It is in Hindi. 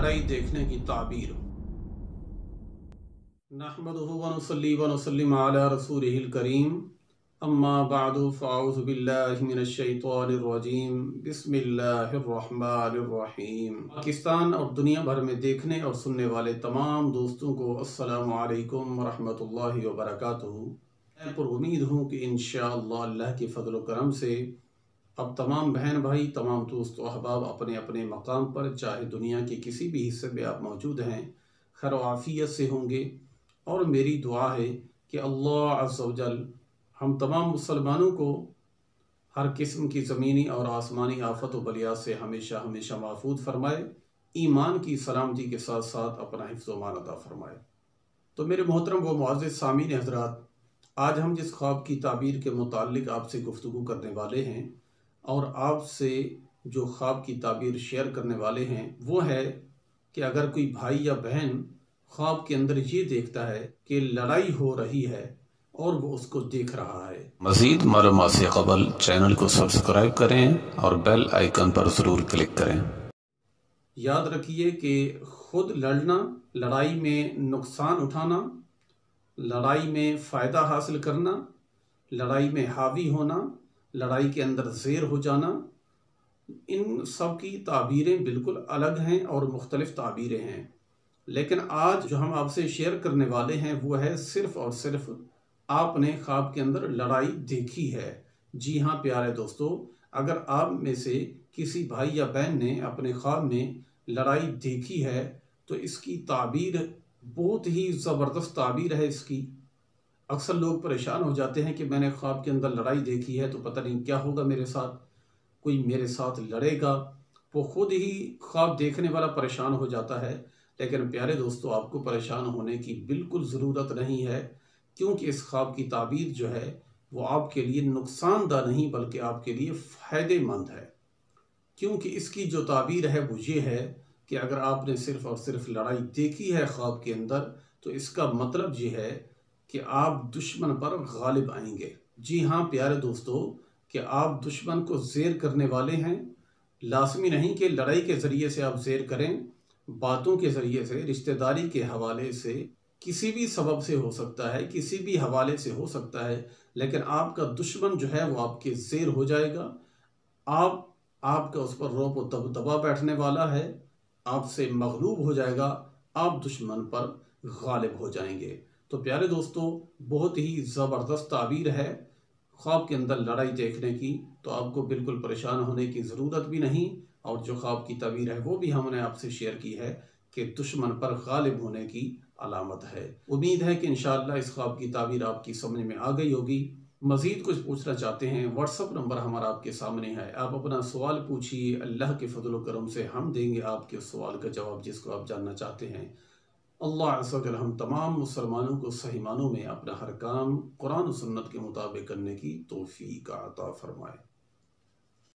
लड़ाई देखने की ताबीर। नहमदुहु व नुसल्ली व नुसल्लिम अला रसूलिहिल करीम, अम्मा बअदु फ़अऊज़ु बिल्लाहि मिनश शैतानिर रजीम, बिस्मिल्लाहिर रहमानिर रहीम। पाकिस्तान और दुनिया भर में देखने और सुनने वाले तमाम दोस्तों को अस्सलामु अलैकुम व रहमतुल्लाहि व बरकातुहू। मैं पर उम्मीद हूँ कि इंशाअल्लाह अल्लाह के फजल व करम से अब तमाम बहन भाई, तमाम दोस्त व अहबाब अपने अपने मकाम पर, चाहे दुनिया के किसी भी हिस्से में आप मौजूद हैं, खैर व आफियत से होंगे। और मेरी दुआ है कि अल्लाह अज़्ज़ व जल हम तमाम मुसलमानों को हर किस्म की ज़मीनी और आसमानी आफत व बलिया से हमेशा हमेशा महफूज फरमाए, ईमान की सलामती के साथ साथ अपना हिफ्ज़ व मान अता फरमाए। तो मेरे मोहतरम व मुअज़्ज़िज़ सामीन हज़रात, आज हम जिस ख्वाब की ताबीर के मुताल्लिक़ आपसे गुफ्तगू करने वाले हैं और आपसे जो ख्वाब की ताबीर शेयर करने वाले हैं वो है कि अगर कोई भाई या बहन ख्वाब के अंदर ये देखता है कि लड़ाई हो रही है और वो उसको देख रहा है। मज़ीद मालूमात से क़बल चैनल को सब्सक्राइब करें और बेल आइकन पर ज़रूर क्लिक करें। याद रखिए कि खुद लड़ना, लड़ाई में नुकसान उठाना, लड़ाई में फ़ायदा हासिल करना, लड़ाई में हावी होना, लड़ाई के अंदर ज़ेर हो जाना, इन सब की ताबीरें बिल्कुल अलग हैं और मुख्तलिफ़ ताबीरें हैं। लेकिन आज जो हम आपसे शेयर करने वाले हैं वो है सिर्फ़ और सिर्फ आपने ख्वाब के अंदर लड़ाई देखी है। जी हाँ प्यारे दोस्तों, अगर आप में से किसी भाई या बहन ने अपने ख्वाब में लड़ाई देखी है तो इसकी ताबीर बहुत ही ज़बरदस्त ताबीर है इसकी। अक्सर लोग परेशान हो जाते हैं कि मैंने ख्वाब के अंदर लड़ाई देखी है तो पता नहीं क्या होगा मेरे साथ, कोई मेरे साथ लड़ेगा। वो खुद ही ख्वाब देखने वाला परेशान हो जाता है। लेकिन प्यारे दोस्तों, आपको परेशान होने की बिल्कुल ज़रूरत नहीं है, क्योंकि इस ख्वाब की ताबीर जो है वो आपके लिए नुकसानदा नहीं बल्कि आपके लिए फ़ायदेमंद है। क्योंकि इसकी जो ताबीर है वो ये है कि अगर आपने सिर्फ़ और सिर्फ लड़ाई देखी है ख्वाब के अंदर तो इसका मतलब ये है कि आप दुश्मन पर गालिब आएंगे। जी हाँ प्यारे दोस्तों, कि आप दुश्मन को ज़ेर करने वाले हैं। लाज़मी नहीं कि लड़ाई के ज़रिए से आप ज़ेर करें, बातों के ज़रिए से, रिश्तेदारी के हवाले से, किसी भी सबब से हो सकता है, किसी भी हवाले से हो सकता है, लेकिन आपका दुश्मन जो है वो आपके ज़ेर हो जाएगा। आपका उस पर रौब व दबदबा बैठने वाला है, आपसे मगलूब हो जाएगा, आप दुश्मन पर गालिब हो जाएंगे। तो प्यारे दोस्तों, बहुत ही ज़बरदस्त ताबीर है ख्वाब के अंदर लड़ाई देखने की। तो आपको बिल्कुल परेशान होने की ज़रूरत भी नहीं। और जो ख्वाब की ताबीर है वो भी हमने आपसे शेयर की है कि दुश्मन पर गालिब होने की अलामत है। उम्मीद है कि इंशाअल्लाह इस ख्वाब की ताबीर आपकी समझ में आ गई होगी। मज़ीद कुछ पूछना चाहते हैं, व्हाट्सअप नंबर हमारा आपके सामने है, आप अपना सवाल पूछिए, अल्लाह के फजल व करम से हम देंगे आपके उस सवाल का जवाब जिसको आप जानना चाहते हैं। अल्लाह अज़्ज़ व जल हम तमाम मुसलमानों को सही मानों में अपना हर काम कुरान और सुन्नत के मुताबिक करने की तौफीक अता फरमाए।